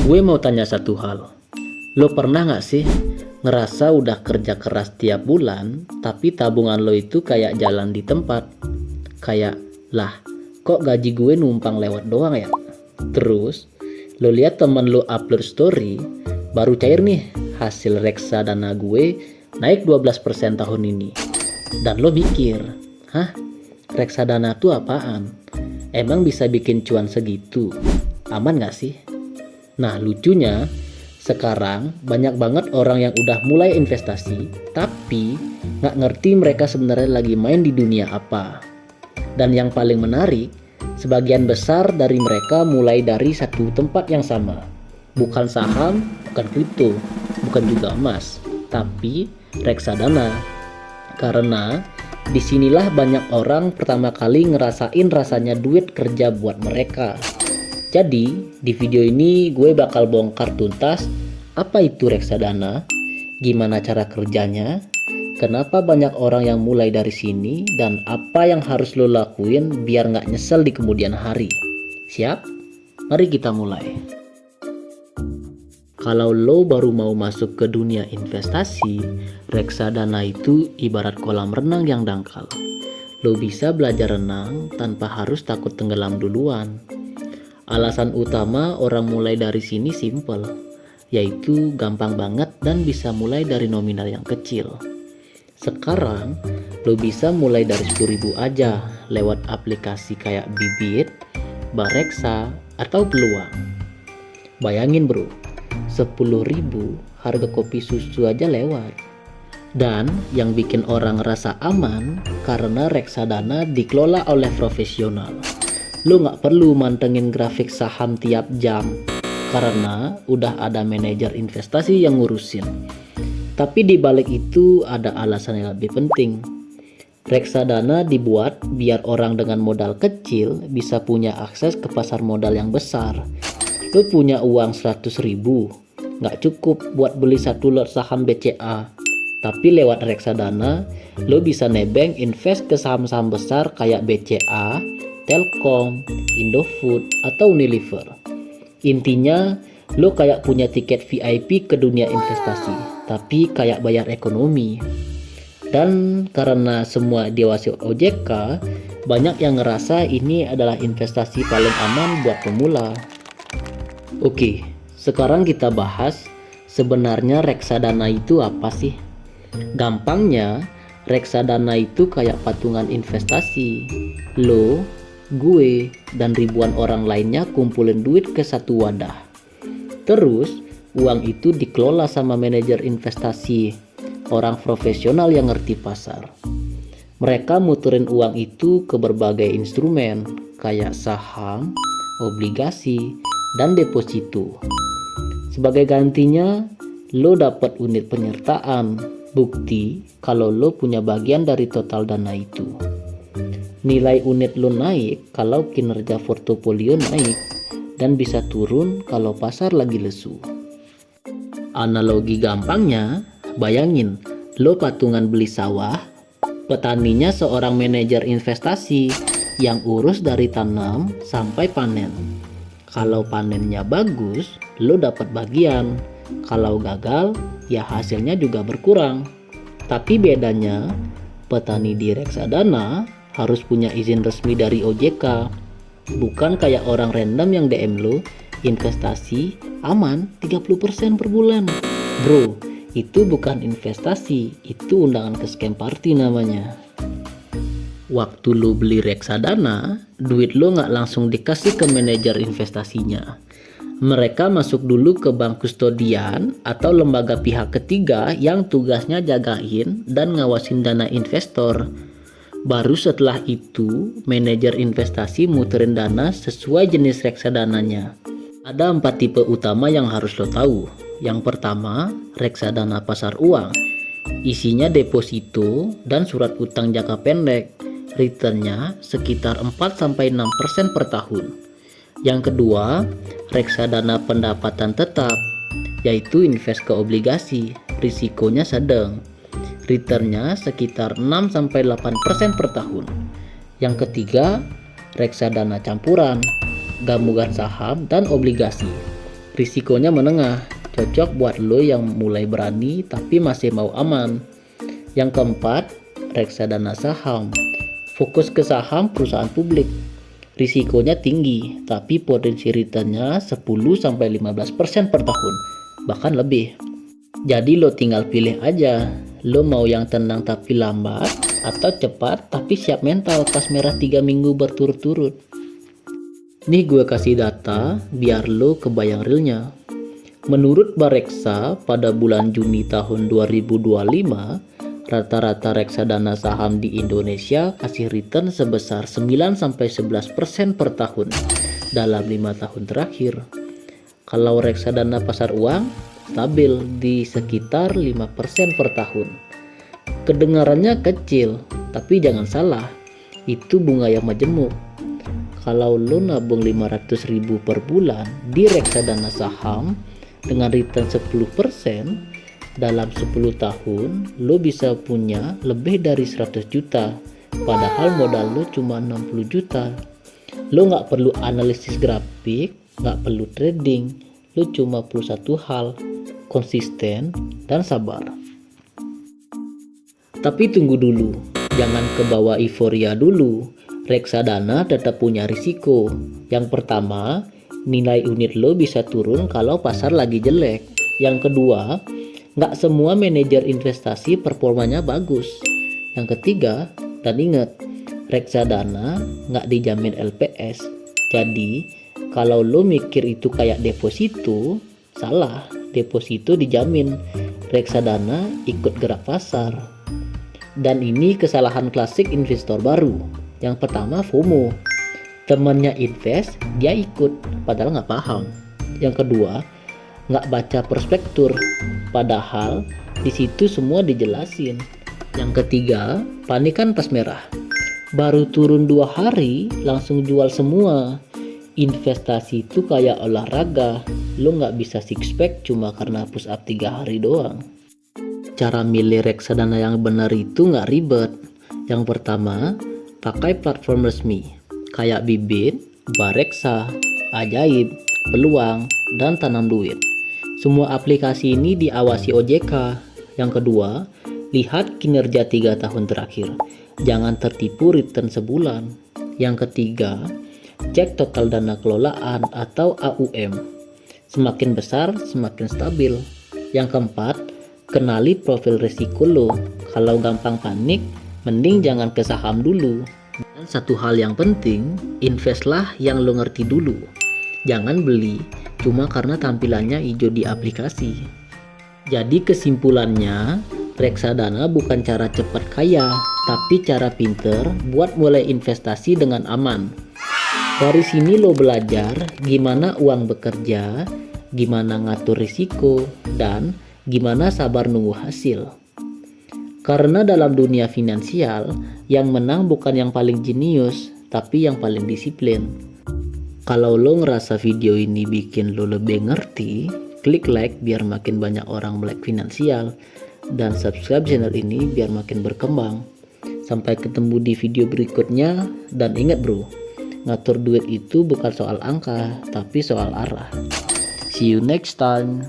Gue mau tanya satu hal. Lo pernah gak sih ngerasa udah kerja keras tiap bulan, tapi tabungan lo itu kayak jalan di tempat? Kayak, lah kok gaji gue numpang lewat doang ya? Terus lo lihat temen lo upload story, baru cair nih hasil reksadana gue naik 12% tahun ini. Dan lo mikir, hah? Reksadana tuh apaan? Emang bisa bikin cuan segitu? Aman gak sih? Nah lucunya, sekarang banyak banget orang yang udah mulai investasi, tapi nggak ngerti mereka sebenarnya lagi main di dunia apa. Dan yang paling menarik, sebagian besar dari mereka mulai dari satu tempat yang sama. Bukan saham, bukan kripto, bukan juga emas, tapi reksadana. Karena disinilah banyak orang pertama kali ngerasain rasanya duit kerja buat mereka. Jadi di video ini gue bakal bongkar tuntas apa itu reksadana, gimana cara kerjanya, kenapa banyak orang yang mulai dari sini, dan apa yang harus lo lakuin biar nggak nyesel di kemudian hari. Siap? Mari kita mulai. Kalau lo baru mau masuk ke dunia investasi, reksadana itu ibarat kolam renang yang dangkal. Lo bisa belajar renang tanpa harus takut tenggelam duluan. Alasan utama orang mulai dari sini simple, yaitu gampang banget dan bisa mulai dari nominal yang kecil. Sekarang lo bisa mulai dari 10.000 aja lewat aplikasi kayak Bibit, Bareksa, atau Peluang. Bayangin bro, 10.000 harga kopi susu aja lewat. Dan yang bikin orang ngerasa aman karena reksadana dikelola oleh profesional. Lo nggak perlu mantengin grafik saham tiap jam karena udah ada manajer investasi yang ngurusin. Tapi di balik itu ada alasan yang lebih penting. Reksadana dibuat biar orang dengan modal kecil bisa punya akses ke pasar modal yang besar. Lo punya uang 100.000, nggak cukup buat beli satu lot saham BCA. Tapi lewat reksadana, lo bisa nebeng invest ke saham-saham besar kayak BCA, Telkom, Indofood, atau Unilever. Intinya, lo kayak punya tiket VIP ke dunia investasi, tapi kayak bayar ekonomi. Dan karena semua diawasi OJK, banyak yang ngerasa ini adalah investasi paling aman buat pemula. Oke, sekarang kita bahas sebenarnya reksadana itu apa sih? Gampangnya, reksadana itu kayak patungan investasi. Lo, gue, dan ribuan orang lainnya kumpulin duit ke satu wadah. Terus uang itu dikelola sama manajer investasi, orang profesional yang ngerti pasar. Mereka muterin uang itu ke berbagai instrumen kayak saham, obligasi, dan deposito. Sebagai gantinya, lo dapat unit penyertaan, bukti kalau lo punya bagian dari total dana itu. Nilai unit lo naik kalau kinerja portofolio naik, dan bisa turun kalau pasar lagi lesu. Analogi gampangnya, bayangin lo patungan beli sawah, petaninya seorang manajer investasi yang urus dari tanam sampai panen. Kalau panennya bagus, lo dapat bagian. Kalau gagal, ya hasilnya juga berkurang. Tapi bedanya, petani di reksadana harus punya izin resmi dari OJK. Bukan kayak orang random yang DM lo, investasi aman 30% per bulan. Bro, itu bukan investasi, itu undangan ke scam party namanya. Waktu lo beli reksadana, duit lo nggak langsung dikasih ke manajer investasinya. Mereka masuk dulu ke bank kustodian atau lembaga pihak ketiga yang tugasnya jagain dan ngawasin dana investor. Baru setelah itu, manajer investasi muterin dana sesuai jenis reksadananya. Ada 4 tipe utama yang harus lo tahu. Yang pertama, reksadana pasar uang. Isinya deposito dan surat utang jangka pendek. Returnnya sekitar 4-6% per tahun. Yang kedua, reksadana pendapatan tetap, yaitu invest ke obligasi. Risikonya sedang. Returnnya sekitar 6-8% per tahun. Yang ketiga, reksadana campuran, gabungan saham dan obligasi. Risikonya menengah, cocok buat lo yang mulai berani tapi masih mau aman. Yang keempat, reksadana saham. Fokus ke saham perusahaan publik. Risikonya tinggi, tapi potensi returnnya 10-15% per tahun, bahkan lebih. Jadi lo tinggal pilih aja, lo mau yang tenang tapi lambat, atau cepat tapi siap mental pas merah 3 minggu berturut-turut. Nih gue kasih data biar lo kebayang realnya. Menurut Bareksa pada bulan Juni tahun 2025, rata-rata reksadana saham di Indonesia kasih return sebesar 9-11% per tahun dalam 5 tahun terakhir. Kalau reksadana pasar uang, stabil di sekitar 5% per tahun. Kedengarannya kecil, tapi jangan salah, itu bunga yang majemuk. Kalau lo nabung 500.000 per bulan di reksadana saham dengan return 10%, dalam 10 tahun lo bisa punya lebih dari 100 juta, padahal modal lo cuma 60 juta. Lo nggak perlu analisis grafik, nggak perlu trading, lo cuma perlu satu hal, konsisten dan sabar. Tapi tunggu dulu, jangan kebawa euforia dulu. Reksadana tetap punya risiko. Yang pertama, nilai unit lo bisa turun kalau pasar lagi jelek. Yang kedua, nggak semua manajer investasi performanya bagus. Yang ketiga, dan ingat, reksadana nggak dijamin LPS. Jadi, kalau lo mikir itu kayak deposito, salah. Deposito dijamin, reksadana ikut gerak pasar. Dan ini kesalahan klasik investor baru. Yang pertama, FOMO. Temannya invest, dia ikut, padahal nggak paham. Yang kedua, nggak baca prospektur, padahal di situ semua dijelasin. Yang ketiga, panikan pas merah, baru turun 2 hari langsung jual semua. Investasi itu kayak olahraga, lo nggak bisa six pack cuma karena push up 3 hari doang. Cara milih reksadana yang benar itu nggak ribet. Yang pertama, pakai platform resmi kayak Bibit, Bareksa, Ajaib, Peluang, dan Tanam Duit. Semua aplikasi ini diawasi OJK. Yang kedua, lihat kinerja 3 tahun terakhir. Jangan tertipu return sebulan. Yang ketiga, cek total dana kelolaan atau AUM. Semakin besar, semakin stabil. Yang keempat, kenali profil risiko lo. Kalau gampang panik, mending jangan ke saham dulu. Dan satu hal yang penting, investlah yang lo ngerti dulu. Jangan beli cuma karena tampilannya hijau di aplikasi. Jadi kesimpulannya, reksadana bukan cara cepat kaya, tapi cara pinter buat mulai investasi dengan aman. Dari sini lo belajar gimana uang bekerja, gimana ngatur risiko, dan gimana sabar nunggu hasil. Karena dalam dunia finansial, yang menang bukan yang paling jenius, tapi yang paling disiplin. Kalau lo ngerasa video ini bikin lo lebih ngerti, klik like biar makin banyak orang melek finansial, dan subscribe channel ini biar makin berkembang. Sampai ketemu di video berikutnya, dan ingat bro, ngatur duit itu bukan soal angka, tapi soal arah. See you next time.